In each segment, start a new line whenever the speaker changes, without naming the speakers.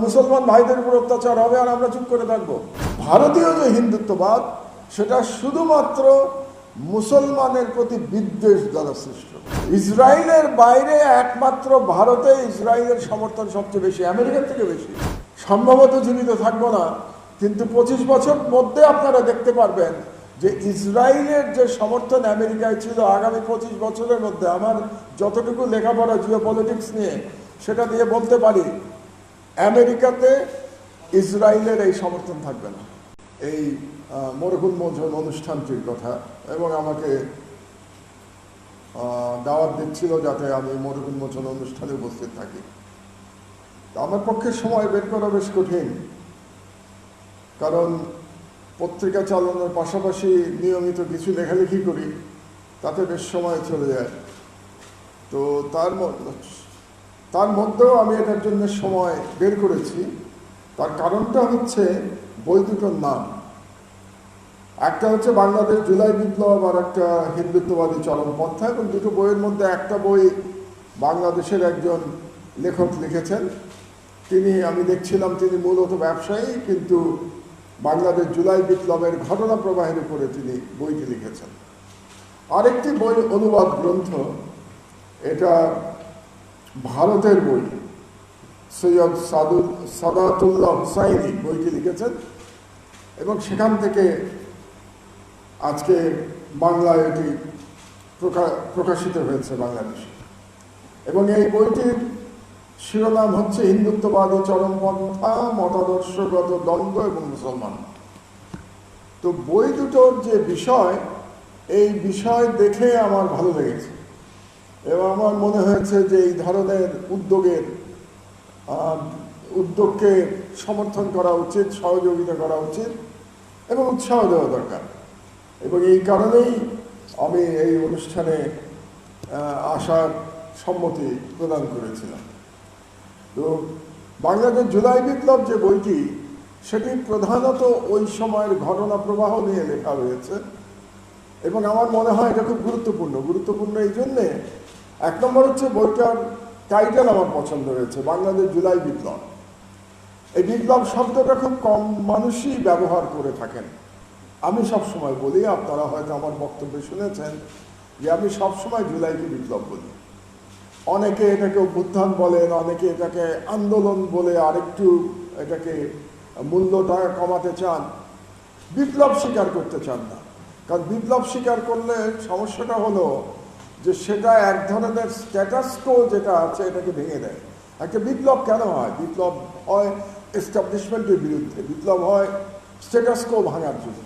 মুসলমান ভাইদের উপর অত্যাচার হবে আর আমরা চুপ করে থাকবো? ভারতীয় যে হিন্দুত্ববাদ সেটা শুধুমাত্র মুসলমানের প্রতি বিদ্বেষ দ্বারা সৃষ্ট। ইসরায়েলের বাইরে একমাত্র ভারতে ইসরায়েলের সমর্থন সবচেয়ে বেশি, আমেরিকার থেকে বেশি। সম্ভবত জীবিত থাকবো না, কিন্তু 25 বছর মধ্যে আপনারা দেখতে পারবেন যে ইসরায়েলের যে সমর্থন আমেরিকায় ছিল, আগামী 25 বছরের মধ্যে আমার যতটুকু লেখাপড়া জিওপলিটিক্স নিয়ে সেটা দিয়ে বলতে পারি, আমেরিকাতে ইসরায়েলের এই সমর্থন থাকবে না। এই মরহুল মোচন অনুষ্ঠানটির কথা, এবং আমাকে দাওয়াত দিচ্ছিল যাতে আমি মরহুল মোচন অনুষ্ঠানে উপস্থিত থাকি। আমার পক্ষে সময় বের করা বেশ কঠিন, কারণ পত্রিকা চালানোর পাশাপাশি নিয়মিত কিছু লেখালেখি করি, তাতে বেশ সময় চলে যায়। তো তার মধ্যেও আমি এটার জন্য সময় বের করেছি। তার কারণটা হচ্ছে বই দুটোর নাম। একটা হচ্ছে বাংলাদেশ জুলাই বিপ্লব, আর একটা হিন্দুত্ববাদী চরমপন্থা। এবং দুটো বইয়ের মধ্যে একটা বই বাংলাদেশের একজন লেখক লিখেছেন। আমি দেখছিলাম তিনি মূলত ব্যবসায়ী, কিন্তু বাংলাদেশ জুলাই বিপ্লবের ঘটনা প্রবাহের উপরে তিনি বইটি লিখেছেন। আরেকটি বই অনুবাদ গ্রন্থ, এটা ভারতের বই, সৈয়দ সাদাতুল্লাহ হুসাইনি বইটি লিখেছেন, এবং সেখান থেকে আজকে বাংলায় এটি প্রকাশিত হয়েছে বাংলাদেশে। এবং এই বইটির শিরোনাম হচ্ছে হিন্দুত্ববাদী চরমপন্থা, মতাদর্শগত দ্বন্দ্ব এবং মুসলমান। তো বই দুটোর যে বিষয়, এই বিষয় দেখে আমার ভালো লেগেছে, এবং আমার মনে হয়েছে যে এই ধরনের উদ্যোগকে সমর্থন করা উচিত, সহযোগিতা করা উচিত এবং উৎসাহ দেওয়া দরকার। এবং এই কারণেই আমি এই অনুষ্ঠানে আসার সম্মতি প্রদান করেছিলাম। তো বাংলাদেশ জুলাই বিপ্লব যে বইটি, সেটি প্রধানত ওই সময়ের ঘটনা প্রবাহ নিয়ে লেখা হয়েছে, এবং আমার মনে হয় এটা খুব গুরুত্বপূর্ণ এই জন্যে, এক নম্বর হচ্ছে বইটার টাইটেল আমার পছন্দ হয়েছে, বাংলাদেশ জুলাই বিপ্লব। এই বিপ্লব শব্দটা খুব কম মানুষই ব্যবহার করে থাকেন। আমি সবসময় বলি, আপনারা হয়তো আমার বক্তব্য শুনেছেন, যে আমি সবসময় জুলাইকে বিপ্লব বলি। অনেকে এটাকে অভ্যুত্থান বলেন, অনেকে এটাকে আন্দোলন বলে আরেকটু এটাকে মূল্যটা কমাতে চান, বিপ্লব স্বীকার করতে চান না। কারণ বিপ্লব স্বীকার করলে সমস্যাটা হলো যে সেটা এক ধরনের স্ট্যাটাস কো যেটা আছে এটাকে ভেঙে দেয়। একটা বিপ্লব কেন হয়? বিপ্লব হয় এস্টাবলিশমেন্টের বিরুদ্ধে, বিপ্লব হয় স্ট্যাটাস কো ভাঙার জন্য।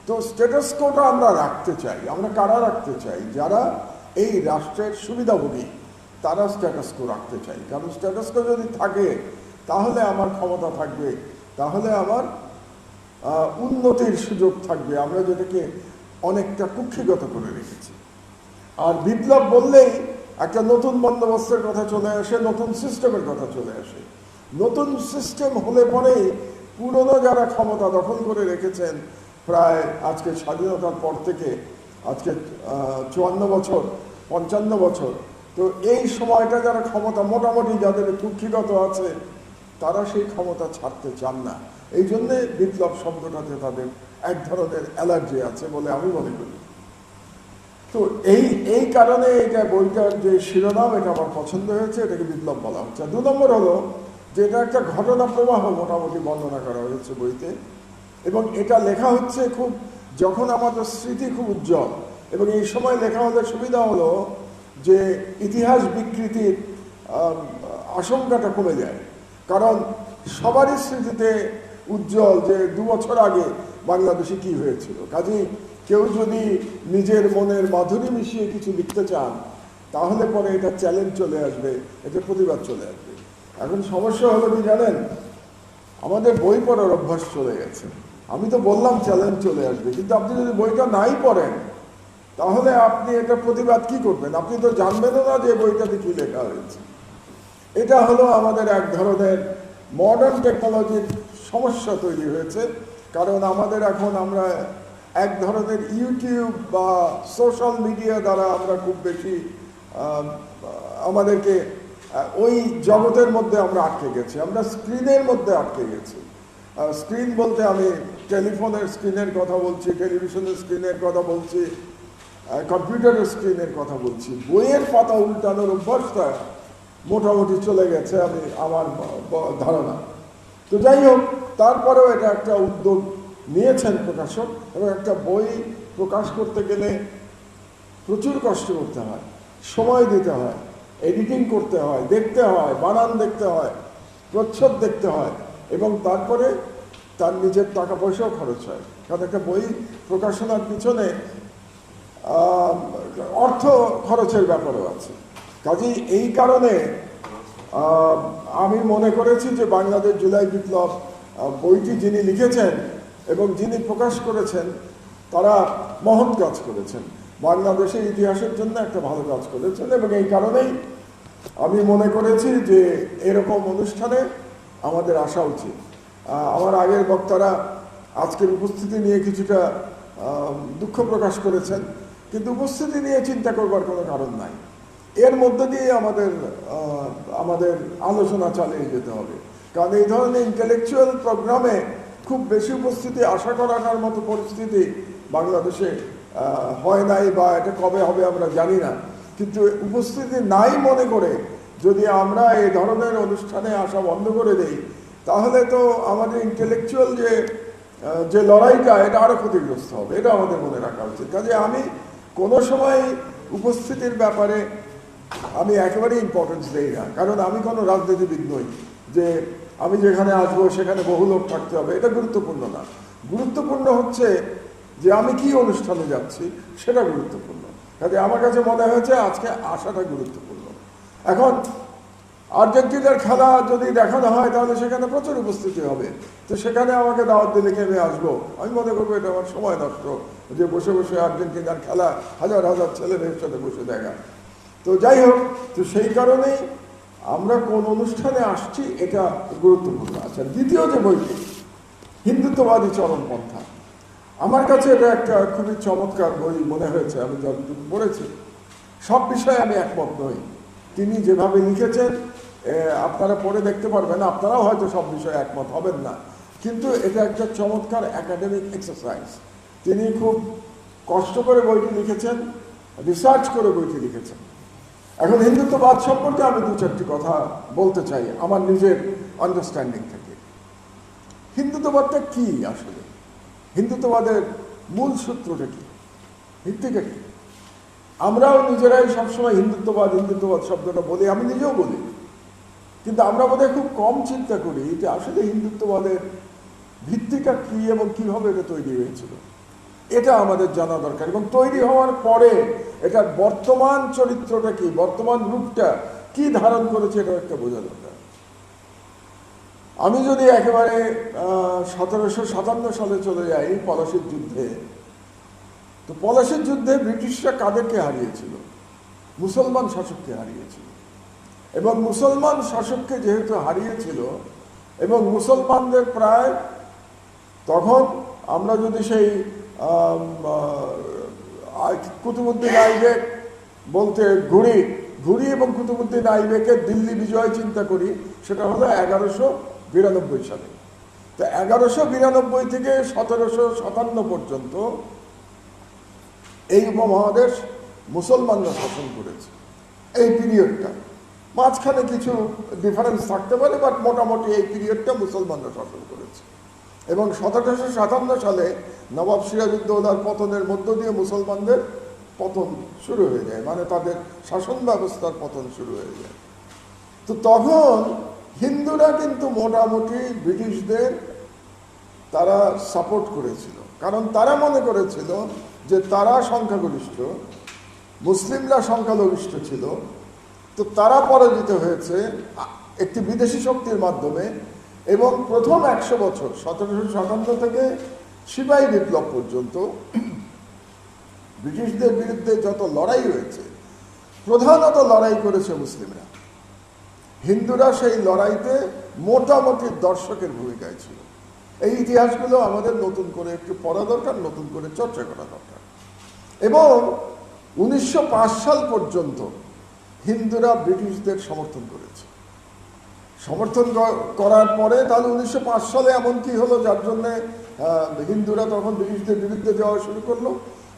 তো স্ট্যাটাস কোটা আমরা রাখতে চাই। আমরা কারা রাখতে চাই? যারা এই রাষ্ট্রের সুবিধাভোগী, তারা স্ট্যাটাস কো রাখতে চাই। কারণ স্ট্যাটাস কো যদি থাকে, তাহলে আমার ক্ষমতা থাকবে, তাহলে আমার উন্নতির সুযোগ থাকবে, আমরা যেটাকে অনেকটা কুক্ষিগত করে রেখেছি। আর বিপ্লব বললেই একটা নতুন বন্দোবস্তের কথা চলে আসে, নতুন সিস্টেমের কথা চলে আসে। নতুন সিস্টেম হলে পরেই পুরনো যারা ক্ষমতা দখল করে রেখেছেন, প্রায় আজকে স্বাধীনতার পর থেকে আজকে 54 বছর 55 বছর, তো এই সময়টা যারা ক্ষমতা মোটামুটি যাদের কুক্ষিগত আছে, তারা সেই ক্ষমতা ছাড়তে চান না। এই জন্যে বিপ্লব শব্দটাতে তাদের এক ধরনের অ্যালার্জি আছে বলে আমি মনে করি। তো এই কারণে এটা বইটার যে শিরোনাম, এটা আমার পছন্দ হয়েছে, এটাকে বিপ্লব বলা হচ্ছে। 2 নম্বর হলো যে এটা একটা ঘটনা প্রবাহ মোটামুটি বর্ণনা করা হয়েছে বইতে, এবং এটা লেখা হচ্ছে যখন আমাদের স্মৃতি খুব উজ্জ্বল। এবং এই সময় লেখা হলে সুবিধা হলো যে ইতিহাস বিকৃতির আশঙ্কাটা কমে যায়। কারণ সবারই স্মৃতিতে উজ্জ্বল যে 2 বছর আগে বাংলাদেশে কি হয়েছিল। কাজেই কেউ যদি নিজের মনের মাধুরী মিশিয়ে কিছু লিখতে চান, তাহলে পরে এটা চ্যালেঞ্জ চলে আসবে, এটা প্রতিবাদ চলে আসবে। এখন সমস্যা হলো কি জানেন, আমাদের বই পড়ার অভ্যাস চলে গেছে। আমি তো বললাম চ্যালেঞ্জ চলে আসবে, কিন্তু আপনি যদি বইটা নাই পড়েন, তাহলে আপনি এটা প্রতিবাদ কি করবেন? আপনি তো জানবেনও না যে বইটাতে কি লেখা হয়েছে। এটা হলো আমাদের এক ধরনের মডার্ন টেকনোলজির সমস্যা তৈরি হয়েছে। কারণ আমরা এক ধরনের ইউটিউব বা সোশ্যাল মিডিয়া দ্বারা আমরা খুব বেশি আমাদেরকে ওই জগতের মধ্যে আমরা আটকে গেছি, আমরা স্ক্রিনের মধ্যে আটকে গেছি। স্ক্রিন বলতে আমি টেলিফোনের স্ক্রিনের কথা বলছি, টেলিভিশনের স্ক্রিনের কথা বলছি, কম্পিউটারের স্ক্রিনের কথা বলছি। বইয়ের পাতা উল্টানোর অভ্যাসটা মোটামুটি চলে গেছে আমার ধারণা। তো যাই হোক, তারপরেও এটা একটা উদ্যোগ নিয়েছেন প্রকাশক, এবং একটা বই প্রকাশ করতে গেলে প্রচুর কষ্ট করতে হয়, সময় দিতে হয়, এডিটিং করতে হয়, দেখতে হয়, বানান দেখতে হয়, প্রচ্ছদ দেখতে হয়, এবং তারপরে তার নিজের টাকা পয়সাও খরচ হয়। কারণ একটা বই প্রকাশনার পিছনে অর্থ খরচের ব্যাপারও আছে। কাজেই এই কারণে আমি মনে করেছি যে বাংলাদেশ জুলাই বিপ্লব বইটি যিনি লিখেছেন এবং যিনি প্রকাশ করেছেন তারা মহৎ কাজ করেছেন, বাংলাদেশের ইতিহাসের জন্য একটা ভালো কাজ করেছেন। এবং এই কারণেই আমি মনে করেছি যে এরকম অনুষ্ঠানে আমাদের আসা উচিত। আমার আগের বক্তারা আজকের উপস্থিতি নিয়ে কিছুটা দুঃখ প্রকাশ করেছেন, কিন্তু উপস্থিতি নিয়ে চিন্তা করবার কোনো কারণ নাই। এর মধ্যে দিয়ে আমাদের আলোচনা চালিয়ে যেতে হবে, কারণ এই ধরনের ইন্টেলেকচুয়াল প্রোগ্রামে খুব বেশি উপস্থিতি আশা করার মতো পরিস্থিতি বাংলাদেশে হয় নাই, বা এটা কবে হবে আমরা জানি না। কিন্তু উপস্থিতি নাই মনে করে যদি আমরা এই ধরনের অনুষ্ঠানে আসা বন্ধ করে দেই, তাহলে তো আমাদের ইন্টেলেকচুয়াল যে লড়াইটা, এটা আরও ক্ষতিগ্রস্ত হবে। এটা আমাদের মনে রাখা উচিত। কাজে আমি কোনো সময় উপস্থিতির ব্যাপারে আমি একেবারেই ইম্পর্টেন্স দিই না, কারণ আমি কোনো রাজনীতিবিদ নই যে আমি যেখানে আসবো সেখানে বহু লোক থাকতে হবে, এটা গুরুত্বপূর্ণ না। গুরুত্বপূর্ণ হচ্ছে যে আমি কি অনুষ্ঠানে যাচ্ছি, সেটা গুরুত্বপূর্ণ। কাজে আমার কাছে মনে হয়েছে আজকে আসাটা গুরুত্বপূর্ণ। এখন আর্জেন্টিনার খেলা যদি দেখানো হয় তাহলে সেখানে প্রচুর উপস্থিতি হবে, তো সেখানে আমাকে দাওয়াত দিলে কি আমি আসবো? আমি মনে করবো এটা আমার সময় নষ্ট, যে বসে বসে আর্জেন্টিনার খেলা হাজার হাজার ছেলে মেয়ের সাথে বসে দেখা। তো যাই হোক, তো সেই কারণেই আমরা কোন অনুষ্ঠানে আসছি এটা গুরুত্বপূর্ণ। আচ্ছা, দ্বিতীয় যে বইটি, হিন্দুত্ববাদী চরমপন্থা, আমার কাছে এটা একটা খুবই চমৎকার বই মনে হয়েছে। আমি যতটুকু পড়েছি, সব বিষয়ে আমি একমত নই। তিনি যেভাবে লিখেছেন আপনারা পড়ে দেখতে পারবেন, আপনারাও হয়তো সব বিষয়ে একমত হবেন না, কিন্তু এটা একটা চমৎকার একাডেমিক এক্সারসাইজ। তিনি খুব কষ্ট করে বইটি লিখেছেন, রিসার্চ করে বইটি লিখেছেন। এখন হিন্দুত্ববাদ সম্পর্কে আমি দু চারটি কথা বলতে চাই আমার নিজের আন্ডারস্ট্যান্ডিং থেকে। হিন্দুত্ববাদটা কি আসলে? হিন্দুত্ববাদের মূল সূত্রটা কি, ভিত্তিটা কি? আমরাও নিজেরাই সবসময় হিন্দুত্ববাদ হিন্দুত্ববাদ শব্দটা বলি, আমি নিজেও বলি, কিন্তু আমরা বোধহয় খুব কম চিন্তা করি যে আসলে হিন্দুত্ববাদের ভিত্তিটা কি এবং কিভাবে এটা তৈরি হয়েছিল। এটা আমাদের জানা দরকার, এবং তৈরি হওয়ার পরে এটার বর্তমান চরিত্রটা কি, বর্তমান রূপটা কি ধারণ করেছে, এটা একটা বোঝা দরকার। আমি যদি একেবারে 1757 সালে চলে যাই পলাশির যুদ্ধে, তো পলাশির যুদ্ধে ব্রিটিশরা কাদেরকে হারিয়েছিল? মুসলমান শাসককে হারিয়েছিল। এবং মুসলমান শাসককে যেহেতু হারিয়েছিল, এবং মুসলমানদের প্রায় তখন আমরা যদি সেই কুতুবউদ্দিন আইবেক বলতে ঘুরি এবং কুতুবউদ্দিন আইবেকের দিল্লি বিজয় চিন্তা করি, সেটা হলো 1192 সালে। তো 1192 থেকে 1757 পর্যন্ত এই উপমহাদেশ মুসলমানরা শাসন করেছে। এই পিরিয়ডটা মাঝখানে কিছু ডিফারেন্স থাকতে পারে, বাট মোটামুটি এই পিরিয়ডটা মুসলমানরা শাসন করেছে। এবং 1757 সালে নবাব সিরাজউদ্দৌলার পতনের মধ্য দিয়ে মুসলমানদের পতন শুরু হয়ে যায়, মানে তাদের শাসন ব্যবস্থার পতন শুরু হয়ে যায়। তো তখন হিন্দুরা কিন্তু মোটামুটি ব্রিটিশদের তারা সাপোর্ট করেছিল, কারণ তারা মনে করেছিল যে তারা সংখ্যাগরিষ্ঠ, মুসলিমরা সংখ্যালঘিষ্ঠ ছিল। তো তারা পরাজিত হয়েছে একটি বিদেশি শক্তির মাধ্যমে, এবং প্রথম 100 বছর 1757 থেকে সিপাহী বিপ্লব পর্যন্ত ব্রিটিশদের বিরুদ্ধে যত লড়াই হয়েছে, প্রধানত লড়াই করেছে মুসলিমরা। হিন্দুরা সেই লড়াইতে মোটামুটি দর্শকের ভূমিকায় ছিল। এই ইতিহাসগুলো আমাদের নতুন করে একটু পড়া দরকার, নতুন করে চর্চা করা দরকার। এবং 1905 সাল পর্যন্ত হিন্দুরা ব্রিটিশদের সমর্থন করেছে। সমর্থন করার পরে তাহলে 1905 সালে এমন কি হলো যার জন্যে হিন্দুরা তখন ব্রিটিশদের বিরুদ্ধে যাওয়া শুরু করলো?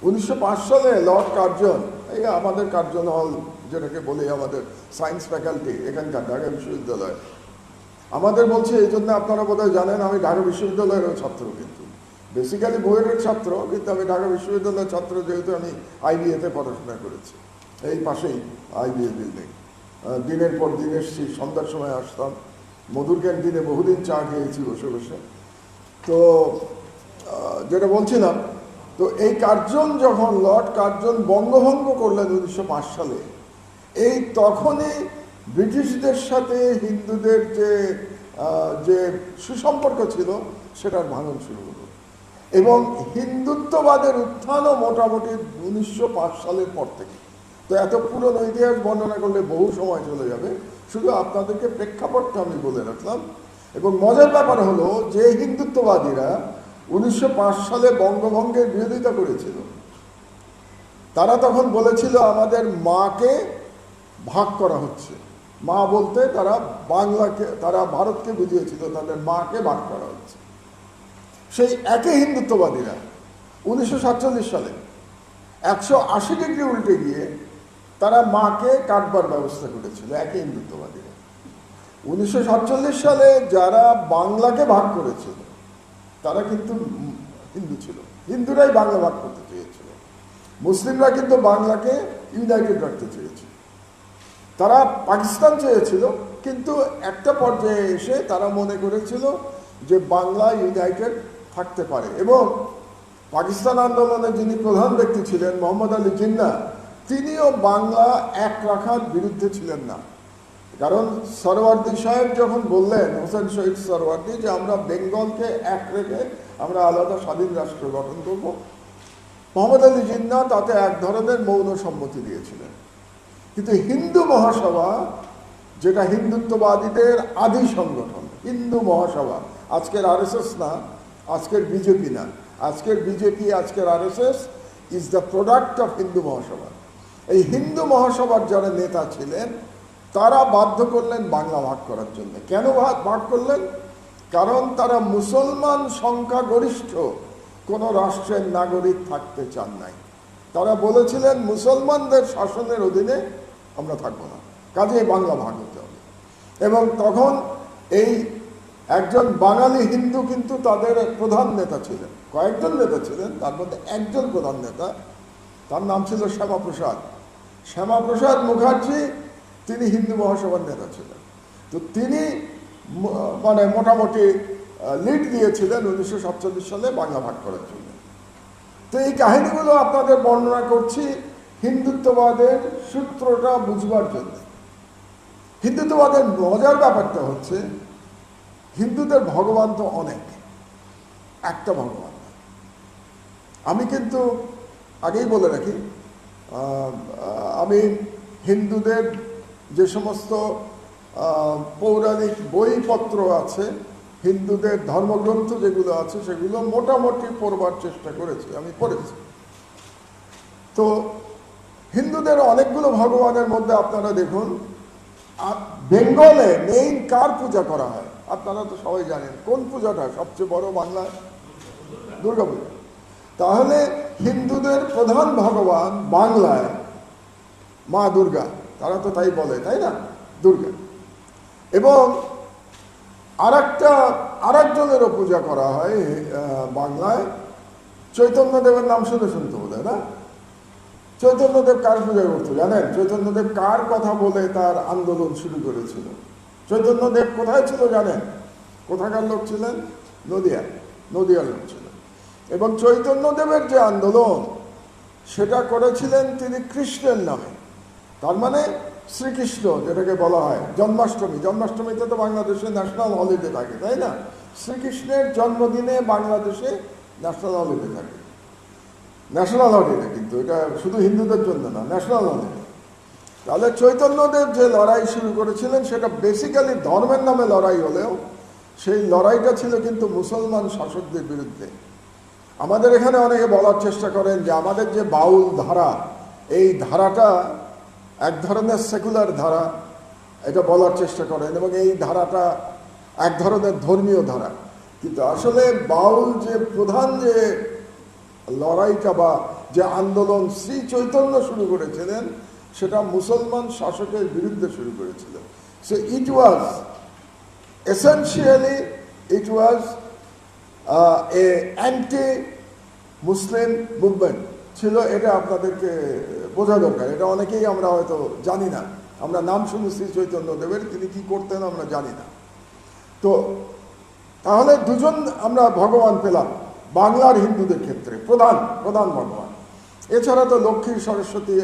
1905 সালে লর্ড কার্জন, এই আমাদের কার্জন হল যেটাকে বলি আমাদের সায়েন্স ফ্যাকাল্টি এখানকার ঢাকা বিশ্ববিদ্যালয়, আমাদের বলছে এই জন্য আপনারা বোধহয় জানেন আমি ঢাকা বিশ্ববিদ্যালয়েরও ছাত্র, কিন্তু বেসিক্যালি বইয়ের ছাত্র, কিন্তু আমি ঢাকা বিশ্ববিদ্যালয়ের ছাত্র যেহেতু আমি আইবিএতে পড়াশোনা করেছি, এই পাশেই আইবিএ বিল্ডিং। দিনের পর দিন এসছি, সন্ধ্যার সময় আসতাম, মধুর ক্যান্টিনে বহুদিন চা খেয়েছি বসে বসে। তো যেটা বলছিলাম, তো এই কার্জন যখন লর্ড কার্জন বঙ্গভঙ্গ করলেন 1905 সালে, এই তখনই ব্রিটিশদের সাথে হিন্দুদের যে সুসম্পর্ক ছিল সেটার ভাঙন শুরু হলো, এবং হিন্দুত্ববাদের উত্থানও মোটামুটি 1905 সালের পর থেকে। তো এত পুরনো ইতিহাস বর্ণনা করলে বহু সময় চলে যাবে, শুধু আপনাদেরকে প্রেক্ষাপটটা আমি বলে রাখলাম। এবং মজার ব্যাপার হলো যে হিন্দুত্ববাদীরা 1905 সালে বঙ্গভঙ্গের বিরোধিতা করেছিল, তারা তখন বলেছিল আমাদের মাকে ভাগ করা হচ্ছে। মা বলতে তারা বাংলাকে, তারা ভারতকে বুঝিয়েছিল তাদের মাকে ভাগ করা হচ্ছে। সেই একই হিন্দুত্ববাদীরা 1947 সালে 180 ডিগ্রি উল্টে গিয়ে তারা মাকে কাটবার ব্যবস্থা করেছিল। একই হিন্দুত্ববাদীরা 1947 সালে যারা বাংলাকে ভাগ করেছিল তারা কিন্তু হিন্দু ছিল, হিন্দুরাই বাংলা ভাগ করতে চেয়েছিল। মুসলিমরা কিন্তু বাংলাকে ইউনাইটেড রাখতে চেয়েছিল, তারা পাকিস্তান চেয়েছিল, কিন্তু একটা পর্যায়ে এসে তারা মনে করেছিল যে বাংলা ইউনাইটেড থাকতে পারে। এবং পাকিস্তান আন্দোলনে যিনি প্রধান ব্যক্তি ছিলেন মোহাম্মদ আলী জিন্নাহ, তিনিও বাংলা এক রাখার বিরুদ্ধে ছিলেন না। কারণ সরওয়ার্দী সাহেব যখন বললেন, হোসেন শহীদ সরওয়ার্দী, যে আমরা বেঙ্গলকে এক রেখে আমরা আলাদা স্বাধীন রাষ্ট্র গঠন করব, মোহাম্মদ আলী জিন্নাহ তাতে এক ধরনের মৌন সম্মতি দিয়েছিলেন। কিন্তু হিন্দু মহাসভা, যেটা হিন্দুত্ববাদীদের আদি সংগঠন, হিন্দু মহাসভা, আজকের আরএসএস না, আজকের বিজেপি না, আজকের বিজেপি, আজকের RSS is the product of Hindu Mahasabha. এই হিন্দু মহাসভার যারা নেতা ছিলেন তারা বাধ্য করলেন বাংলা ভাগ করার জন্য। কেন ভাগ করলেন? কারণ তারা মুসলমান সংখ্যাগরিষ্ঠ কোনো রাষ্ট্রের নাগরিক থাকতে চান নাই। তারা বলেছিলেন মুসলমানদের শাসনের অধীনে আমরা থাকবো না, কাজেই বাংলা ভাগ হতে হবে। এবং তখন এই একজন বাঙালি হিন্দু কিন্তু তাদের প্রধান নেতা ছিলেন, কয়েকজন নেতা ছিলেন, তার মধ্যে একজন প্রধান নেতা, তার নাম ছিল শ্যামাপ্রসাদ। শ্যামাপ্রসাদ মুখার্জি, তিনি হিন্দু মহাসভার নেতা ছিলেন। তো তিনি মানে মোটামুটি লিড দিয়েছিলেন 1947 সালে বাংলা ভাগ করার জন্য। তো এই কাহিনীগুলো আপনাদের বর্ণনা করছি হিন্দুত্ববাদের সূত্রটা বুঝবার জন্য। হিন্দুত্ববাদের মজার ব্যাপারটা হচ্ছে, হিন্দুদের ভগবান তো অনেক, একটা ভগবান। আমি কিন্তু আগেই বলে রাখি, আমি হিন্দুদের যে সমস্ত পৌরাণিক বইপত্র আছে, হিন্দুদের ধর্মগ্রন্থ যেগুলো আছে, সেগুলো মোটামুটি পড়বার চেষ্টা করেছি, আমি পড়েছি। তো হিন্দুদের অনেকগুলো ভগবানের মধ্যে আপনারা দেখুন, বেঙ্গলে মেইন কার পূজা করা হয় আপনারা তো সবাই জানেন। কোন পূজাটা সবচেয়ে বড় বাংলায়? দুর্গা পূজা। তাহলে হিন্দুদের প্রধান ভগবান বাংলায় মা দুর্গা, তারা তো তাই বলে, তাই না? দুর্গা। এবং আরেকজনেরও পূজা করা হয় বাংলায়, চৈতন্যদেবের নাম শুনেছেন তো বোধহয়, না? চৈতন্যদেব কার পূজা করতো জানেন? চৈতন্যদেব কার কথা বলে তার আন্দোলন শুরু করেছিল? চৈতন্যদেব কোথায় ছিল জানেন? কোথাকার লোক ছিলেন? নদিয়ার লোক ছিলেন। এবং চৈতন্যদেবের যে আন্দোলন সেটা করেছিলেন তিনি কৃষ্ণের নামে, তার মানে শ্রীকৃষ্ণ, যেটাকে বলা হয় জন্মাষ্টমী। জন্মাষ্টমীতে তো বাংলাদেশে ন্যাশনাল হলিডে থাকে, তাই না? শ্রীকৃষ্ণের জন্মদিনে বাংলাদেশে ন্যাশনাল হলিডে থাকে। ন্যাশনাল হলিডে, কিন্তু এটা শুধু হিন্দুদের জন্য না, ন্যাশনাল হলিডে। তাহলে চৈতন্যদেব যে লড়াই শুরু করেছিলেন সেটা বেসিক্যালি ধর্মের নামে লড়াই হলেও সেই লড়াইটা ছিল কিন্তু মুসলমান শাসকদের বিরুদ্ধে। আমাদের এখানে অনেকে বলার চেষ্টা করেন যে আমাদের যে বাউল ধারা, এই ধারাটা এক ধরনের সেকুলার ধারা এটা বলার চেষ্টা করেন, এবং এই ধারাটা এক ধরনের ধর্মীয় ধারা। কিন্তু আসলে বাউল যে প্রধান যে লড়াইটা বা যে আন্দোলন শ্রী চৈতন্য শুরু করেছিলেন, সেটা মুসলমান শাসকের বিরুদ্ধে শুরু করেছিলেন। So it was essentially it was A anti Muslim movement ছিল। এটা আপনাদেরকে বোঝা দরকার। এটা অনেকেই আমরা হয়তো জানি না। আমরা নাম শুনি শ্রী চৈতন্যদেবের, তিনি কি করতেন আমরা জানি না। তো তাহলে দুজন আমরা ভগবান পেলাম বাংলার হিন্দুদের ক্ষেত্রে, প্রধান প্রধান ভগবান। এছাড়া তো লক্ষ্মী, সরস্বতী,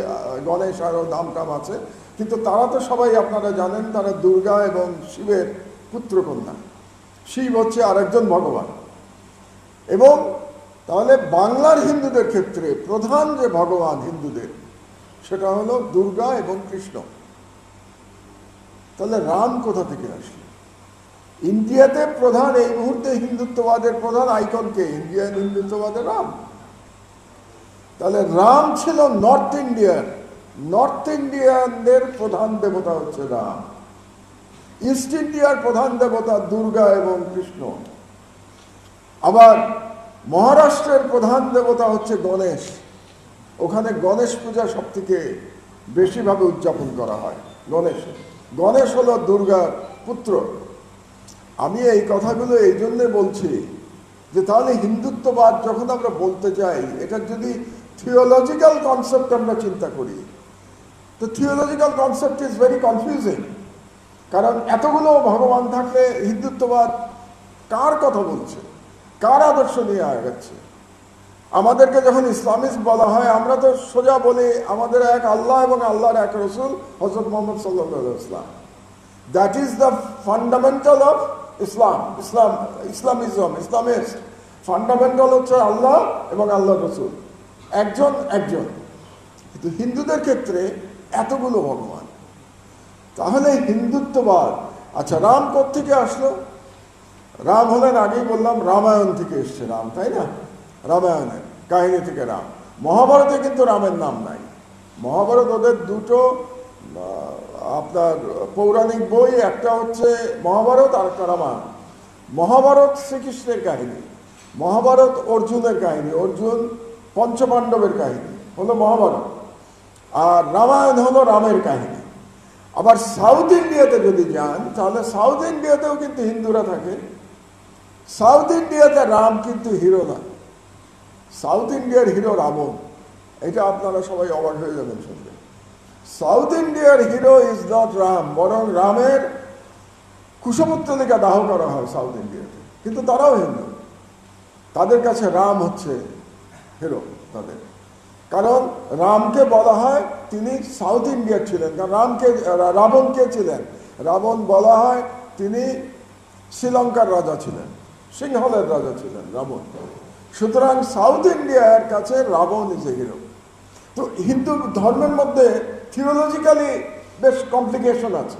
গণেশ আরও নাম টাম আছে, কিন্তু তারা তো সবাই আপনারা জানেন তারা দুর্গা এবং শিবের পুত্রকন্যা। শিব হচ্ছে আরেকজন ভগবান। এবং তাহলে বাংলার হিন্দুদের ক্ষেত্রে প্রধান যে ভগবান হিন্দুদের, সেটা হলো দুর্গা এবং কৃষ্ণ। তাহলে রাম কোথা থেকে আসলো? ইন্ডিয়াতে প্রধান এই মুহূর্তে হিন্দুত্ববাদের প্রধান আইকনকে, ইন্ডিয়ান হিন্দুত্ববাদের রাম। তাহলে রাম ছিল নর্থ ইন্ডিয়ান, নর্থ ইন্ডিয়ানদের প্রধান দেবতা হচ্ছে রাম। ইস্ট ইন্ডিয়ার প্রধান দেবতা দুর্গা এবং কৃষ্ণ। আবার মহারাষ্ট্রের প্রধান দেবতা হচ্ছে গণেশ। ওখানে গণেশ পূজা সব থেকে বেশিভাবে উদযাপন করা হয়। গণেশ হলো দুর্গার পুত্র। আমি এই কথাগুলো এই জন্যে বলছি যে তাহলে হিন্দুত্ববাদ যখন আমরা বলতে যাই, এটার যদি থিওলজিক্যাল কনসেপ্ট আমরা চিন্তা করি, তো theological concept is very confusing. কারণ এতগুলো ভগবান থাকলে হিন্দুত্ববাদ কার কথা বলছে, কার আদর্শ নিয়ে আগাচ্ছে? আমাদেরকে যখন ইসলামিস্ট বলা হয়, আমরা তো সোজা বলি আমাদের এক আল্লাহ এবং আল্লাহর এক রসুল হযরত মুহাম্মদ সাল্লাল্লাহু আলাইহি ওয়াসাল্লাম। That is the fundamental of Islamist fundamental হচ্ছে আল্লাহ এবং আল্লাহর রসুল, একজন একজন। কিন্তু হিন্দুদের ক্ষেত্রে এতগুলো ভগবান। তাহলে হিন্দুত্ববাদ, আচ্ছা রাম কোত্থেকে আসলো? রাম হলেন, আগেই বললাম, রামায়ণ থেকে এসছে রাম, তাই না? রামায়ণের কাহিনী থেকে রাম। মহাভারতে কিন্তু রামের নাম নাই। মহাভারত ওদের দুটো আপনার পৌরাণিক বই, একটা হচ্ছে মহাভারত আর একটা রামায়ণ। মহাভারত শ্রীকৃষ্ণের কাহিনী, মহাভারত অর্জুনের কাহিনী, অর্জুন পঞ্চপাণ্ডবের কাহিনী হলো মহাভারত, আর রামায়ণ হলো রামের কাহিনী। আবার সাউথ ইন্ডিয়াতে যদি যান, তাহলে সাউথ ইন্ডিয়াতেও কিন্তু হিন্দুরা থাকে। সাউথ ইন্ডিয়াতে রাম কিন্তু হিরো না, সাউথ ইন্ডিয়ার হিরো রাবণ। এটা আপনারা সবাই অবাক হয়ে যাবেন শুনলে। সাউথ ইন্ডিয়ার হিরো ইজ নট রাম, বরং রামের কুশপুত্তলিকা দাহ করা হয় সাউথ ইন্ডিয়াতে। কিন্তু তারাও হিন্দু, তাদের কাছে রাম হচ্ছে হিরো তাদের। কারণ রামকে বলা হয় তিনি সাউথ ইন্ডিয়ার ছিলেন। কারণ রাবণ কে ছিলেন? রাবণ বলা হয় তিনি শ্রীলঙ্কার রাজা ছিলেন, সিংহলের রাজা ছিলেন রাবণ। সুতরাং সাউথ ইন্ডিয়ার কাছে রাবণ ইজ এ হিরো। তো হিন্দু ধর্মের মধ্যে থিওলজিক্যালি বেশ কমপ্লিকেশন আছে।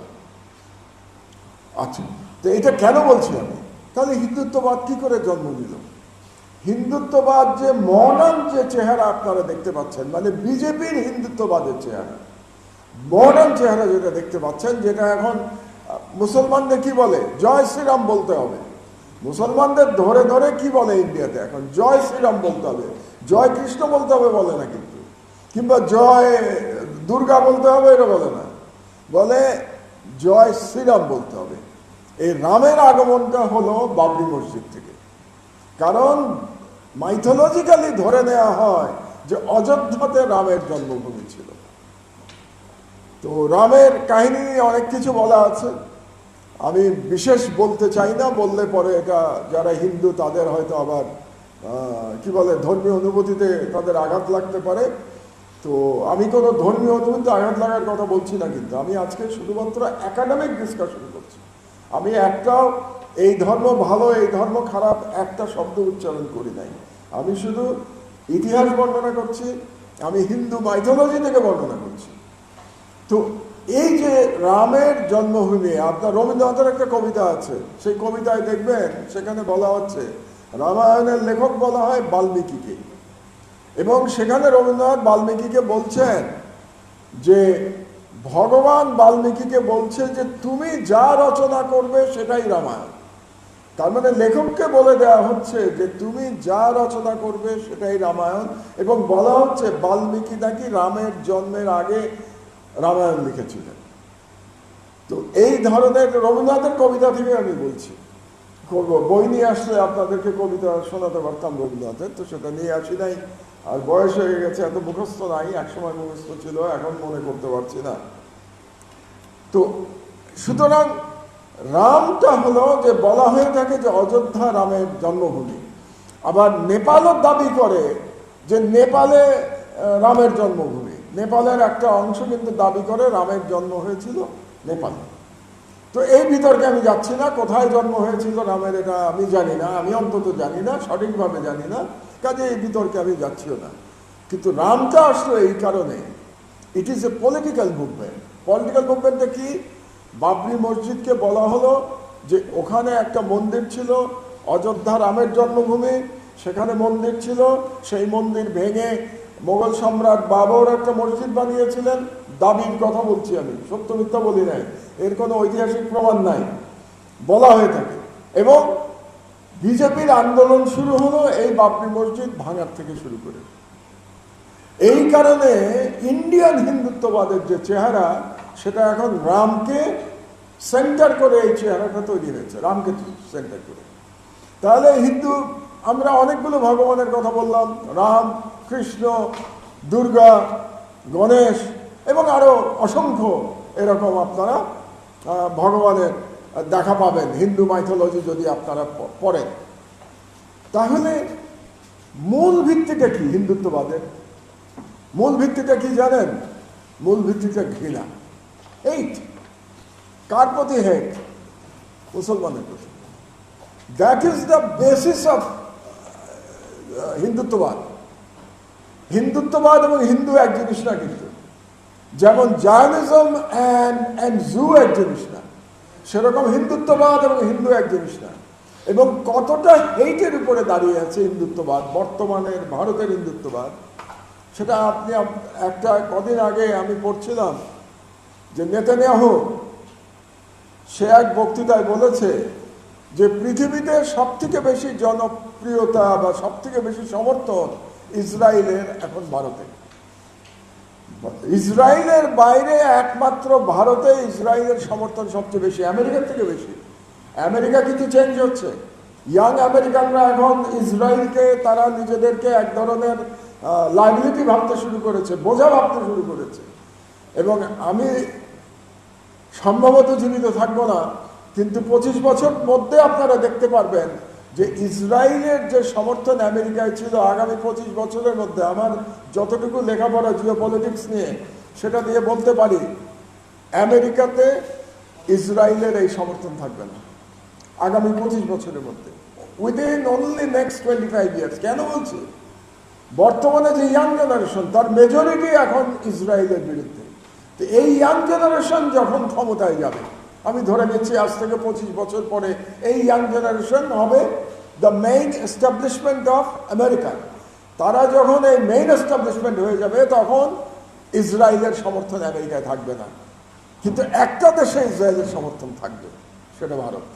আচ্ছা, তো এটা কেন বলছি আমি? তাহলে হিন্দুত্ববাদ কি করে জন্ম নিল? হিন্দুত্ববাদ যে মডার্ন যে চেহারা আপনারা দেখতে পাচ্ছেন, মানে বিজেপির হিন্দুত্ববাদের চেহারা, মডার্ন চেহারা যেটা দেখতে পাচ্ছেন, যেটা এখন মুসলমানদের কি বলে, জয় শ্রীরাম বলতে হবে। মুসলমানদের ধরে ধরে কি বলে ইন্ডিয়াতে এখন, জয় শ্রীরাম বলতে হবে, জয় কৃষ্ণ বলতে হবে বলে না কিন্তু, কিংবা জয় দুর্গা বলতে হবে এটা বলে না, বলে জয় শ্রীরাম বলতে হবে। এই রামের আগমনটা হলো বাবরি মসজিদ থেকে। কারণ মাইথোলজিক্যালি ধরে নেওয়া হয় যে অযোধ্যাতে রামের জন্মভূমি ছিল। তো রামের কাহিনী নিয়ে অনেক কিছু বলা আছে, আমি বিশেষ বলতে চাই না, বললে পরে এটা যারা হিন্দু তাদের হয়তো আবার কি বলে ধর্মীয় অনুভূতিতে তাদের আঘাত লাগতে পারে। তো আমি কোনো ধর্মীয় অনুভূতিতে আঘাত লাগার কথা বলছি না, কিন্তু আমি আজকে শুধুমাত্র একাডেমিক ডিসকাশন করছি। আমি একটাও এই ধর্ম ভালো এই ধর্ম খারাপ একটা শব্দ উচ্চারণ করি নাই। আমি শুধু ইতিহাস বর্ণনা করছি, আমি হিন্দু মাইথোলজি থেকে বর্ণনা করছি। তো এই যে রামের জন্মভূমি, আপনার রবীন্দ্রনাথের একটা কবিতা আছে, সেই কবিতায় দেখবেন সেখানে বলা হচ্ছে রামায়ণের লেখক বলা হয় বাল্মীকিকে, এবং সেখানে রবীন্দ্রনাথ বাল্মীকিকে বলছেন যে ভগবান বাল্মীকিকে বলছে যে তুমি যা রচনা করবে সেটাই রামায়ণ। তার মানে লেখককে বলে দেওয়া হচ্ছে যে তুমি যা রচনা করবে সেটাই রামায়ণ, এবং বলা হচ্ছে বাল্মীকি নাকি রামের জন্মের আগে রামায়ণ লিখেছিলেন। তো এই ধরনের রবীন্দ্রনাথের কবিতা থেকে আমি বলছি, বই নিয়ে আসলে আপনাদেরকে কবিতা শোনাতে পারতাম রবীন্দ্রনাথের, তো সেটা নিয়ে আসি নাই, আর বয়স হয়ে গেছে, এত মুখস্থ নাই, একসময় মুখস্থ ছিল, এখন মনে করতে পারছি না। তো সুতরাং রামটা হলো যে বলা হয়ে থাকে যে অযোধ্যা রামের জন্মভূমি, আবার নেপালও দাবি করে যে নেপালে রামের জন্মভূমি, নেপালের একটা অংশ কিন্তু দাবি করে রামের জন্ম হয়েছিল নেপালে। তো এই বিতর্কে আমি যাচ্ছি না, কোথায় জন্ম হয়েছিল রামের এটা আমি জানি না, আমি অন্তত জানি না, সঠিকভাবে জানি না, কাজে এই বিতর্কে আমি যাচ্ছিও না। কিন্তু রামটা আসলো এই কারণে, it is a political movement. Political মুভমেন্টটা কি? বাবরি মসজিদকে বলা হলো যে ওখানে একটা মন্দির ছিল, অযোধ্যা রামের জন্মভূমি, সেখানে মন্দির ছিল, সেই মন্দির ভেঙে মোগল সম্রাট বাবর একটা মসজিদ বানিয়েছিলেন। দাবির কথা বলছি আমি, সত্য মিথ্যা বলি নাই, এর কোনো ঐতিহাসিক প্রমাণ নাই, বলা হয়ে থাকে। এবং বিজেপির আন্দোলন শুরু হলো এই বাবরি মসজিদ ভাঙার থেকে শুরু করে। এই কারণে ইন্ডিয়ান হিন্দুত্ববাদের যে চেহারা, সেটা এখন রামকে সেন্টার করে এই চেহারাটা তৈরি হয়েছে, রামকে সেন্টার করে। তাহলে হিন্দু, আমরা অনেকগুলো ভগবানের কথা বললাম, রাম, কৃষ্ণ, দুর্গা, গণেশ এবং আরও অসংখ্য এরকম আপনারা ভগবানের দেখা পাবেন হিন্দু মাইথোলজি যদি আপনারা পড়েন। তাহলে মূল ভিত্তিটা কি হিন্দুত্ববাদের? মূল ভিত্তিটা কি জানেন? মূল ভিত্তিটা ঘৃণা। এইট, কার প্রতি? হেট, মুসলমানের প্রতি। That is the basis of হিন্দুত্ববাদ। হিন্দুত্ববাদ এবং হিন্দু এক জিনিস না কিন্তু, যেমন জায়নিজম অ্যান্ড জু এক জিনিস না, সেরকম হিন্দুত্ববাদ এবং হিন্দু এক জিনিস না। এবং কতটা হেইটের উপরে দাঁড়িয়ে আছে হিন্দুত্ববাদ, বর্তমানের ভারতের হিন্দুত্ববাদ, সেটা আপনি একটা কদিন আগে আমি পড়ছিলাম যে নেতানিয়াহু সে এক বক্তৃতায় বলেছে যে পৃথিবীতে সবথেকে বেশি জনপ্রিয়তা বা সবথেকে বেশি সমর্থন ইসরায়েলের এখন ভারতে। ইসরায়েলের বাইরে একমাত্র ভারতে ইসরায়েলের সমর্থন সবচেয়ে বেশি, আমেরিকার থেকে বেশি। আমেরিকা কিন্তু চেঞ্জ হচ্ছে, ইয়াং আমেরিকানরা এখন ইসরায়েলকে তারা নিজেদেরকে এক ধরনের লাইবিলিটি ভাবতে শুরু করেছে, বোঝা ভাবতে শুরু করেছে। এবং আমি সম্ভবত জীবিত থাকবো না, কিন্তু 25 বছর মধ্যে আপনারা দেখতে পারবেন যে ইসরায়েলের যে সমর্থন আমেরিকায় ছিল, আগামী 25 বছরের মধ্যে আমার যতটুকু লেখাপড়া জিওপলিটিক্স নিয়ে, সেটা দিয়ে বলতে পারি আমেরিকাতে ইসরায়েলের এই সমর্থন থাকবে না আগামী 25 বছরের মধ্যে, উইদিন অনলি নেক্সট 25 ইয়ার্স। কেন বলছি? বর্তমানে যে ইয়াং জেনারেশন, তার মেজরিটি এখন ইসরায়েলের বিরুদ্ধে। তো এই ইয়াং জেনারেশন যখন ক্ষমতায় যাবে, আমি ধরে নিচ্ছি আজ থেকে 25 বছর পরে এই ইয়াং জেনারেশন হবে the main establishment of America. তারা যখন এই মেইন এস্টাবলিশমেন্ট হয়ে যাবে, তখন ইসরায়েলের সমর্থন আমেরিকায় থাকবে না, কিন্তু একটা দেশে ইসরায়েলের সমর্থন থাকবে, সেটা ভারত।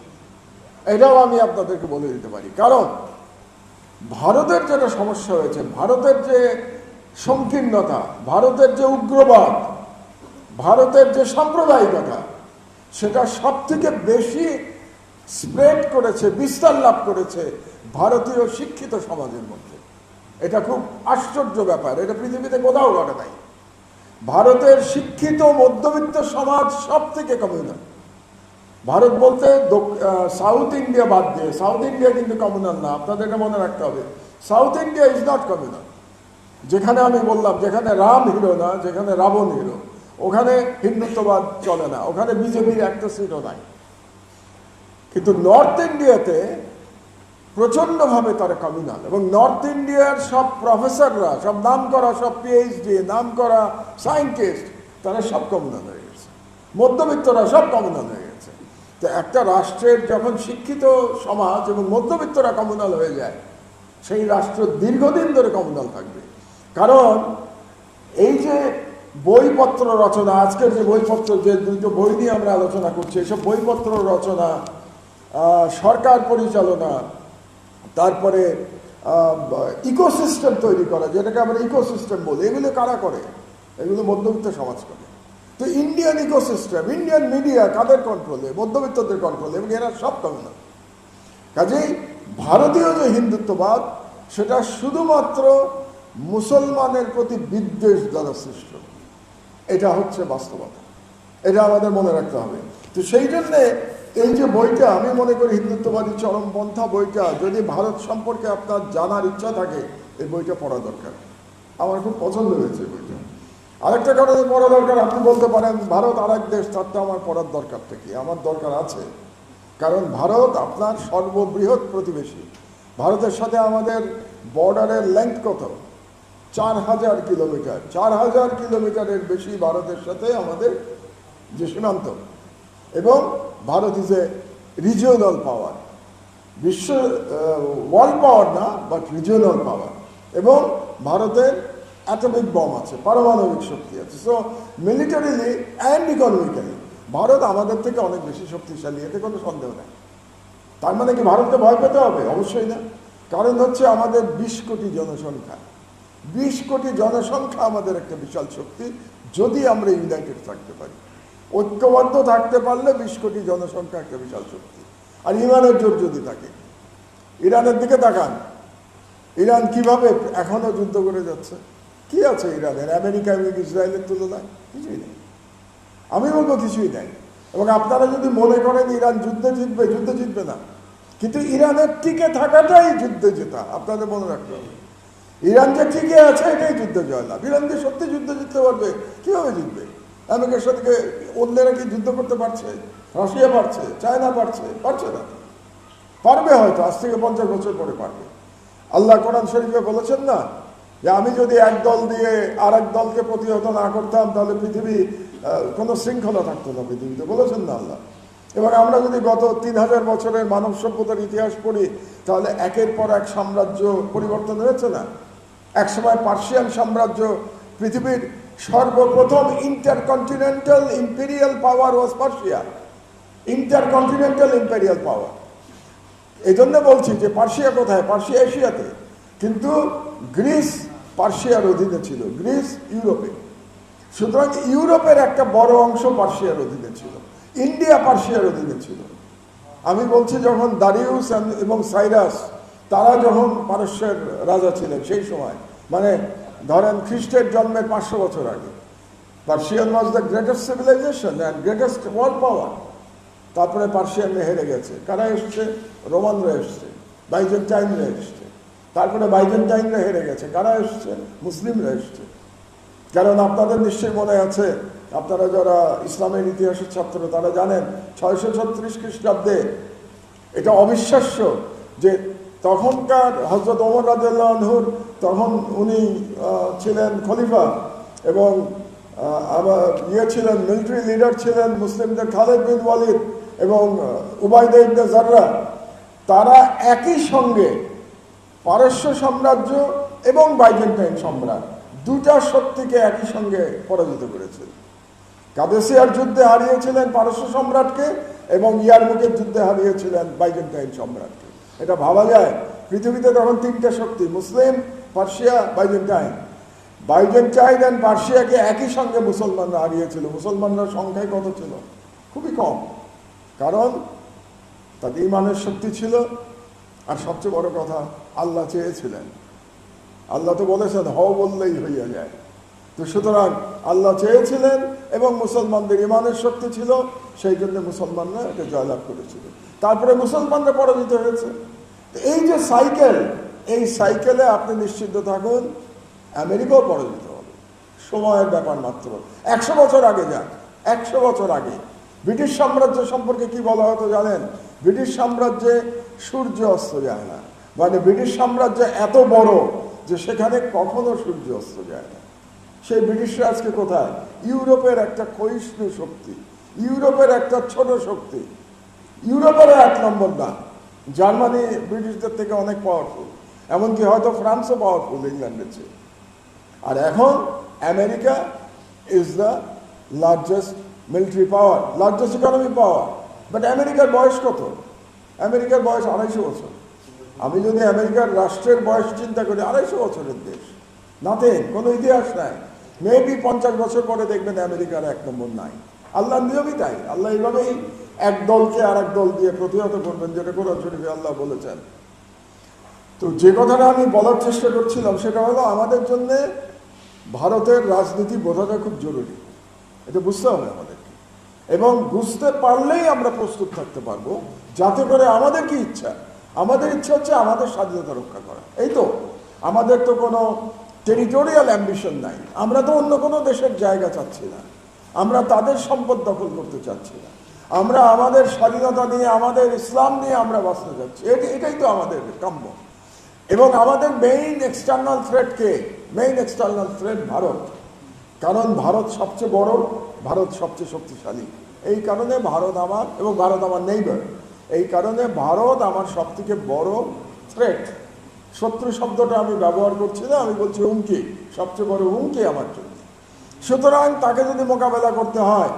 এটাও আমি আপনাদেরকে বলে দিতে পারি। কারণ ভারতের যেটা সমস্যা হয়েছে, ভারতের যে সংকীর্ণতা, ভারতের যে উগ্রবাদ, ভারতের যে সাম্প্রদায়িকতা, সেটা সব থেকে বেশি স্প্রেড করেছে, বিস্তার লাভ করেছে ভারতীয় শিক্ষিত সমাজের মধ্যে। এটা খুব আশ্চর্য ব্যাপার, এটা পৃথিবীতে কোথাও ঘটে নাই। ভারতের শিক্ষিত মধ্যবিত্ত সমাজ সব থেকে কমিউনাল। ভারত বলতে সাউথ ইন্ডিয়া বাদ দিয়ে, সাউথ ইন্ডিয়া কিন্তু কমিউনাল না, আপনাদের এটা মনে রাখতে হবে। South India is not communal. যেখানে আমি বললাম, যেখানে রাম হিরো না, যেখানে রাবণ হিরো, ওখানে হিন্দুত্ববাদ চলে না, ওখানে বিজেপির একটা সিটও নাই। কিন্তু নর্থ ইন্ডিয়াতে প্রচণ্ডভাবে তারা কমিউনাল, এবং নর্থ ইন্ডিয়ার সব প্রফেসররা, সব নাম করা, সব পিএইচডি নাম করা সায়েন্টিস্ট, তারা সব কমিউনাল হয়ে গেছে, মধ্যবিত্তরা সব কমিউনাল হয়ে গেছে। তো একটা রাষ্ট্রের যখন শিক্ষিত সমাজ এবং মধ্যবিত্তরা কমিউনাল হয়ে যায়, সেই রাষ্ট্র দীর্ঘদিন ধরে কমিউনাল থাকবে। কারণ এই যে বইপত্র রচনা, আজকের যে বইপত্র, যে দুটো বই নিয়ে আমরা আলোচনা করছি, এসব বইপত্র রচনা, সরকার পরিচালনা, তারপরে ইকোসিস্টেম তৈরি করা, যেটাকে আমরা ইকোসিস্টেম বলি, এগুলো কারা করে? এগুলো মধ্যবিত্ত সমাজ করে। তো ইন্ডিয়ান ইকোসিস্টেম, ইন্ডিয়ান মিডিয়া কাদের কন্ট্রোলে? মধ্যবিত্তদের কন্ট্রোলে, এবং এরা সব কমিউনাল। কাজেই ভারতীয় যে হিন্দুত্ববাদ, সেটা শুধুমাত্র মুসলমানের প্রতি বিদ্বেষ দ্বারা সৃষ্ট। এটা হচ্ছে বাস্তবতা, এটা আমাদের মনে রাখতে হবে। তো সেই জন্যে এই যে বইটা, আমি মনে করি হিন্দুত্ববাদী চরমপন্থা বইটা, যদি ভারত সম্পর্কে আপনার জানার ইচ্ছা থাকে, এই বইটা পড়া দরকার। আমার খুব পছন্দ হয়েছে বইটা। আরেকটা কারণে পড়া দরকার, আপনি বলতে পারেন ভারত আর এক দেশ, তার তো আমার পড়ার দরকারটা কি? আমার দরকার আছে, কারণ ভারত আপনার সর্ববৃহৎ প্রতিবেশী। ভারতের সাথে আমাদের বর্ডারের লেংথ কত? 4000 কিলোমিটার। 4000 কিলোমিটারের বেশি ভারতের সাথে আমাদের যে সীমান্ত, এবং ভারত ইজ এ রিজিওনাল পাওয়ার, বিশ্ব ওয়ার্ল্ড পাওয়ার না, বাট রিজিওনাল পাওয়ার। এবং ভারতের অ্যাটমিক বম আছে, পারমাণবিক শক্তি আছে। So militarily and economically Bharat আমাদের থেকে অনেক বেশি শক্তিশালী, এতে কোনো সন্দেহ নেই। তার মানে কি ভারতকে ভয় পেতে হবে? অবশ্যই না। কারণ হচ্ছে আমাদের 20 কোটি জনসংখ্যা। 20 কোটি জনসংখ্যা আমাদের একটা বিশাল শক্তি, যদি আমরা ইউনাইটেড থাকতে পারি, ঐক্যবদ্ধ থাকতে পারলে 20 কোটি জনসংখ্যা একটা বিশাল শক্তি। আর ইরানের জোর যদি থাকে, ইরানের দিকে তাকান, ইরান কিভাবে এখনো যুদ্ধ করে যাচ্ছে। কি আছে ইরানের আমেরিকা এবং ইসরায়েলের তুলনায়? কিছুই নেই। আমি বলবো কিছুই নেই। এবং আপনারা যদি মনে করেন ইরান যুদ্ধে জিতবে, যুদ্ধে জিতবে না। কিন্তু ইরানের টিকে থাকাটাই যুদ্ধে জেতা, আপনাদের মনে রাখতে হবে। ইরান যে টিকে আছে, এটাই যুদ্ধে জয়লাভ। ইরান যে সত্যি যুদ্ধ জিততে পারবে, কিভাবে জিতবে? আমেরিকার সাথে অন্যেরা কি যুদ্ধ করতে পারছে? রাশিয়া পারছে, চায়না পারছে? পারছে না। পারবে হয়তো, আজ থেকে 50 বছর পরে পারবে। আল্লাহ কোরআন শরীফে বলেছেন না, যে আমি যদি এক দল দিয়ে আর এক দলকে প্রতিহত না করতাম, তাহলে পৃথিবী কোনো শৃঙ্খলা থাকতো না পৃথিবীতে, বলেছেন না আল্লাহ। এবং আমরা যদি গত 3000 বছরের মানব সভ্যতার ইতিহাস পড়ি, তাহলে একের পর এক সাম্রাজ্য পরিবর্তন হয়েছে না। একসময় পার্সিয়ান সাম্রাজ্য পৃথিবীর সর্বপ্রথম ইন্টারকন্টিনেন্টাল ইম্পেরিয়াল পাওয়ার ওয়াজ পার্সিয়া। ইন্টারকন্টিনেন্টাল ইম্পেরিয়াল পাওয়ার। এই জন্য বলছি যে পার্সিয়া কোথায়? পার্সিয়া এশিয়াতে, কিন্তু গ্রিস পার্সিয়ার অধীনে ছিল, গ্রিস ইউরোপে। সুতরাং ইউরোপের একটা বড় অংশ পার্সিয়ার অধীনে ছিল, ইন্ডিয়া পার্সিয়ার অধীনে ছিল। আমি বলছি যখন দারিউস এবং সাইরাস, তারা যখন পারস্যের রাজা ছিলেন, সেই সময়, মানে ধরেন খ্রিস্টের জন্মের 500 বছর আগে, Persian was the greatest civilisation and greatest world power. তারপরে পার্সিয়ানরা হেরে গেছে। কারা এসছে? রোমানরা এসছে, বাইজেন্টাইনরা এসছে। তারপরে বাইজেন্টাইনরা হেরে গেছে। কারা এসছে? মুসলিমরা এসছে। কারণ আপনাদের নিশ্চয়ই মনে আছে, আপনারা যারা ইসলামের ইতিহাসের ছাত্র, তারা জানেন 636 খ্রিস্টাব্দে, এটা অবিশ্বাস্য যে তখনকার হযরত ওমর রাদিয়াল্লাহু আনহুর, তখন উনি ছিলেন খলিফা, এবং আবার ছিলেন মিলিটারি লিডার ছিলেন মুসলিমদের খালিদ বিন ওয়ালিদ এবং উবাইদা ইবনে জাররা। তারা একই সঙ্গে পারস্য সাম্রাজ্য এবং বাইজেন্টাইন সম্রাট, দুটা শক্তিকে একই সঙ্গে পরাজিত করেছিল। কাদেসিয়ার যুদ্ধে হারিয়েছিলেন পারস্য সম্রাটকে, এবং ইয়ারমুকের যুদ্ধে হারিয়েছিলেন বাইজেন্টাইন সম্রাটকে। এটা ভাবা যায়? পৃথিবীতে তখন 3টে শক্তি, মুসলিম, পার্সিয়া, বাইজেন্টাইন। বাইজেন্টাইন অ্যান্ড পার্সিয়াকে একই সঙ্গে মুসলমানরা হারিয়েছিল। মুসলমানরা সংখ্যায় কত ছিল? খুবই কম। কারণ তাদের ইমানের শক্তি ছিল, আর সবচেয়ে বড় কথা, আল্লাহ চেয়েছিলেন। আল্লাহ তো বলেছেন, হও বললেই হইয়া যায়। তো সুতরাং আল্লাহ চেয়েছিলেন, এবং মুসলমানদের ইমানের শক্তি ছিল, সেই জন্য মুসলমানরা এটা জয়লাভ করেছিল। তারপরে মুসলমানরা পরাজিত হয়েছে। এই যে সাইকেল, এই সাইকেলে আপনি নিশ্চিন্ত থাকুন, আমেরিকাও পরাজিত হবে। সময়ের ব্যাপার মাত্র। 100 বছর আগে যান, 100 বছর আগে ব্রিটিশ সাম্রাজ্য সম্পর্কে কি বলা হতো জানেন? ব্রিটিশ সাম্রাজ্যে সূর্য অস্ত যায় না। মানে ব্রিটিশ সাম্রাজ্য এত বড় যে সেখানে কখনো সূর্য অস্ত যায় না। সেই ব্রিটিশরা আজকে কোথায়? ইউরোপের একটা ক্ষয়িষ্ণু শক্তি, ইউরোপের একটা ছোট শক্তি। ইউরোপেরও 1 নম্বর না। জার্মানি ব্রিটিশদের থেকে অনেক পাওয়ারফুল, এমনকি হয়তো ফ্রান্সও পাওয়ারফুল ইংল্যান্ডের চেয়ে। আর এখন America is the largest military power, largest economic power. But আমেরিকার বয়স কত? আমেরিকার বয়স 250 বছর। আমি যদি আমেরিকার রাষ্ট্রের বয়স চিন্তা করি, 250 বছরের দেশ, নাথিং, কোনো ইতিহাস নাই। মেবি 50 বছর পরে দেখবেন আমেরিকার 1 নম্বর নাই। আল্লাহর নিয়মই তাই। আল্লাহ এইভাবেই এক দলকে আর এক দল দিয়ে প্রতিহত করবেন, যেটা কোরআন শরীফে আল্লাহ বলেছেন। তো যে কথাটা আমি বলার চেষ্টা করছিলাম সেটা হলো, আমাদের জন্য ভারতের রাজনীতি বোঝাটা খুব জরুরি। এটা বুঝতে হবে আমাদেরকে, এবং বুঝতে পারলেই আমরা প্রস্তুত থাকতে পারবো, যাতে করে আমাদের কি ইচ্ছা, আমাদের ইচ্ছা হচ্ছে আমাদের স্বাধীনতা রক্ষা করা। এই তো, আমাদের তো কোনো টেরিটোরিয়াল অ্যাম্বিশন নাই। আমরা তো অন্য কোনো দেশের জায়গা চাচ্ছি না, আমরা তাদের সম্পদ দখল করতে চাচ্ছি না, আমরা আমাদের স্বাধীনতা নিয়ে, আমাদের ইসলাম নিয়ে আমরা বাঁচতে চাচ্ছি। এটাই তো আমাদের কাম্য। এবং আমাদের মেইন এক্সটার্নাল থ্রেটকে, মেইন এক্সটার্নাল থ্রেট ভারত। কারণ ভারত সবচেয়ে বড়, ভারত সবচেয়ে শক্তিশালী। এই কারণে ভারত আমার, এবং ভারত আমার নেইবার, এই কারণে ভারত আমার সব থেকে বড় থ্রেট। শত্রু শব্দটা আমি ব্যবহার করছি না, আমি বলছি হুমকি, সবচেয়ে বড় হুমকি আমার জন্য। সুতরাং তাকে যদি মোকাবেলা করতে হয়,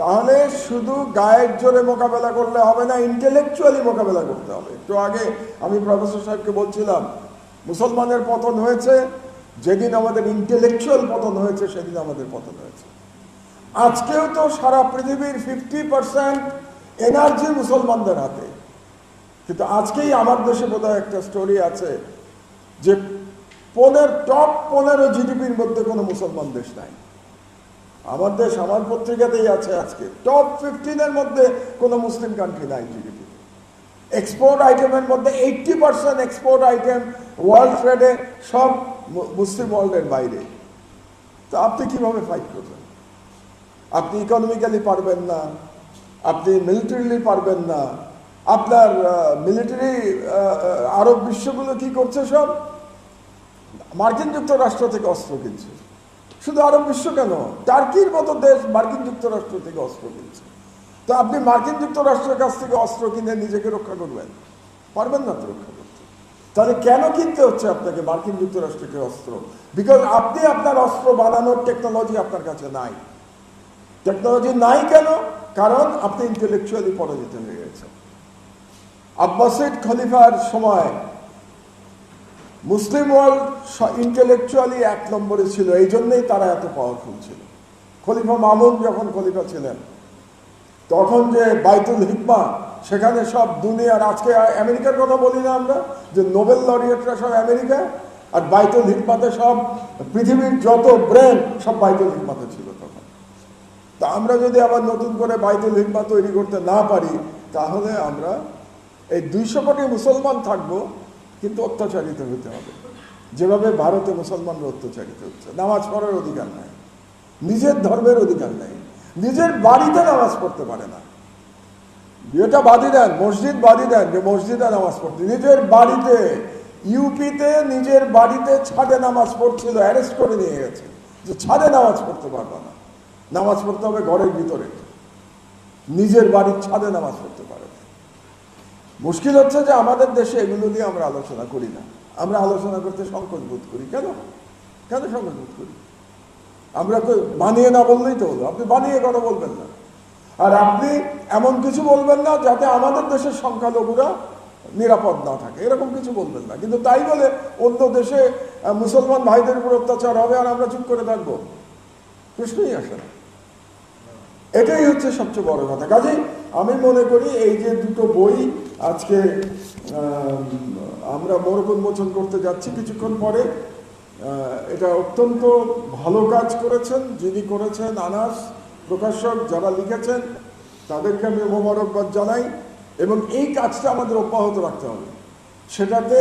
তাহলে শুধু গায়ের জোরে মোকাবেলা করলে হবে না, ইন্টেলেকচুয়ালি মোকাবেলা করতে হবে। একটু আগে আমি প্রফেসর সাহেবকে বলছিলাম, মুসলমানের পতন হয়েছে যেদিন আমাদের ইন্টেলেকচুয়াল পতন হয়েছে, সেদিন আমাদের পতন হয়েছে। আজকেও তো সারা পৃথিবীর 50% এনার্জি মুসলমানদের হাতে। কিন্তু আজকেই আমার দেশে বোধহয় একটা স্টোরি আছে যে টপ 15 জিডিপির মধ্যে কোনো মুসলমান দেশ নাই। আমার দেশ, আমার পত্রিকাতেই আছে আজকে, টপ 15-এর মধ্যে কোনো মুসলিম কান্ট্রি নাই জিডিপি। এক্সপোর্ট আইটেমের মধ্যে 80% এক্সপোর্ট আইটেম ওয়ার্ল্ড ট্রেডে সব মুসলিম ওয়ার্ল্ডের বাইরে। তো আপনি কিভাবে ফাইট করবেন? আপনি ইকোনমিক্যালি পারবেন না, আপনি মিলিটারিলি পারবেন না। আপনার মিলিটারি আরব বিশ্বগুলো কি করছে? সব মার্কিন যুক্তরাষ্ট্র থেকে অস্ত্র কিনছে। শুধু আরব বিশ্ব কেন, টার্কির মতো দেশ মার্কিন যুক্তরাষ্ট্র থেকে অস্ত্র কিনছে। তো আপনি মার্কিন যুক্তরাষ্ট্রের কাছ থেকে অস্ত্র কিনে নিজেকে রক্ষা করবেন? পারবেন না তো রক্ষা করতে। তাহলে কেন কিনতে হচ্ছে আপনাকে মার্কিন যুক্তরাষ্ট্রকে অস্ত্র? বিকজ আপনি আপনার অস্ত্র বানানোর টেকনোলজি আপনার কাছে নাই। টেকনোলজি নাই কেন? কারণ আপনি ইন্টেলেকচুয়ালি পরাজিত হয়ে গেছেন। আব্বাসিদ খলিফার সময় মুসলিম ওয়ার্ল্ড ইন্টেলেকচুয়ালি 1 নম্বরে ছিল, এই জন্যই তারা এত পাওয়ারফুল ছিল। খলিফা মামুন যখন খলিফা ছিলেন, তখন যে বাইতুল হিকমা, সেখানে সব দুনিয়ার, আজকে আমেরিকার কথা বলি না আমরা, যে নোবেল লরিয়েটরা সব আমেরিকা, আর বাইতুল হিকমাতে সব পৃথিবীর যত ব্রেন সব বাইতুল হিকমাতে ছিল তখন। তা আমরা যদি আবার নতুন করে বাইতুল হিকমা তৈরি করতে না পারি, তাহলে আমরা এই 200 কোটি মুসলমান থাকবো, কিন্তু অত্যাচারিত হতে হবে, যেভাবে ভারতে মুসলমানরা অত্যাচারিত হচ্ছে। নামাজ পড়ার অধিকার নাই, নিজের ধর্মের অধিকার নাই, নিজের বাড়িতে নামাজ পড়তে পারে না। এটা বাদই দেন, মসজিদ বাদই দেন, যে মসজিদে নামাজ পড়তে, নিজের বাড়িতে, ইউপিতে নিজের বাড়িতে ছাদে নামাজ পড়ছিল, অ্যারেস্ট করে নিয়ে গেছে যে ছাদে নামাজ পড়তে পারবে না, নামাজ পড়তে হবে ঘরের ভিতরে, নিজের বাড়ির ছাদে নামাজ পড়তে পারে। মুশকিল হচ্ছে যে আমাদের দেশে এগুলো নিয়ে আমরা আলোচনা করি না, আমরা আলোচনা করতে সংকোচ বোধ করি। কেন কেন সংকোচ বোধ করি? আমরা বানিয়ে না বললেই তো হলো। আপনি বানিয়ে কথা বলবেন না, আর আপনি এমন কিছু বলবেন না যাতে আমাদের দেশের সংখ্যালঘুরা নিরাপদ না থাকে, এরকম কিছু বলবেন না। কিন্তু তাই বলে অন্য দেশে মুসলমান ভাইদের উপর অত্যাচার হবে আর আমরা চুপ করে থাকবো? প্রশ্নই আসে না। এটাই হচ্ছে সবচেয়ে বড় কথা। কাজেই আমি মনে করি এই যে দুটো বই আজকে আমরা মোড়ক উন্মোচন করতে যাচ্ছি কিছুক্ষণ পরে, এটা অত্যন্ত ভালো কাজ করেছেন যিনি করেছেন, আনাস প্রকাশক যারা লিখেছেন, তাদেরকে আমি মোবারকবাদ জানাই। এবং এই কাজটা আমাদের অব্যাহত রাখতে হবে। সেটাতে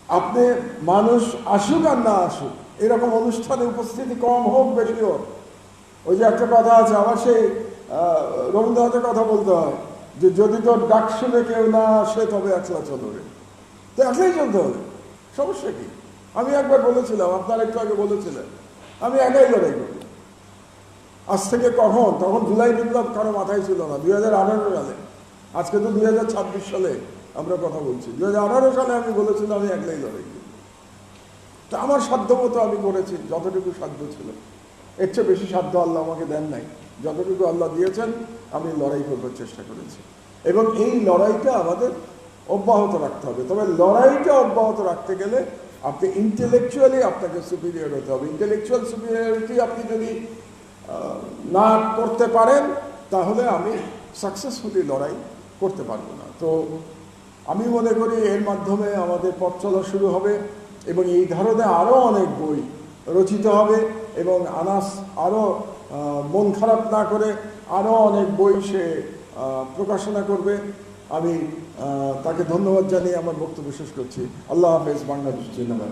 আপনি মানুষ আসুক আর না আসুক, এরকম অনুষ্ঠানে উপস্থিতি কম হোক বেশি হোক, ওই যে একটা কথা আছে, আমার সেই রবীন্দ্রনাথের কথা বলতে হয় যে যদি তোর ডাক শুনে কেউ না আসে তবে একলা চলবে। তো একলাই চলতে হবে, সমস্যা কি? আমি একবার বলেছিলাম, আপনার একটু আগে বলেছিলেন, আমি একাই লড়াই করি। আজ থেকে কখন, তখন জুলাই বিপ্লব কারো মাথায় ছিল না, 2018 সালে। আজকে তো 2026 সালে আমরা কথা বলছি। 2018 সালে আমি বলেছিলাম আমি একলাই লড়াই করি। তা আমার সাধ্য মতো আমি করেছি, যতটুকু সাধ্য ছিল। এর চেয়ে বেশি সাধ্য আল্লাহ আমাকে দেন নাই। যতটুকু আল্লাহ দিয়েছেন আমি লড়াই করবার চেষ্টা করেছি, এবং এই লড়াইটা আমাদের অব্যাহত রাখতে হবে। তবে লড়াইটা অব্যাহত রাখতে গেলে আপনি ইন্টেলেকচুয়ালি আপনাকে সুপিরিয়র হতে হবে। ইন্টেলেকচুয়াল সুপিরিয়রিটি আপনি যদি না করতে পারেন তাহলে আমি সাকসেসফুলি লড়াই করতে পারবো না। তো আমি মনে করি এর মাধ্যমে আমাদের পথ চলা শুরু হবে, এবং এই ধরনের আরও অনেক বই রচিত হবে, এবং আনাস আরও মন খারাপ না করে আরও অনেক বই সে প্রকাশনা করবে। আমি তাকে ধন্যবাদ জানিয়ে আমার বক্তব্য শেষ করছি। আল্লাহ হাফেজ। বাংলাদেশ জিন্দাবাদ।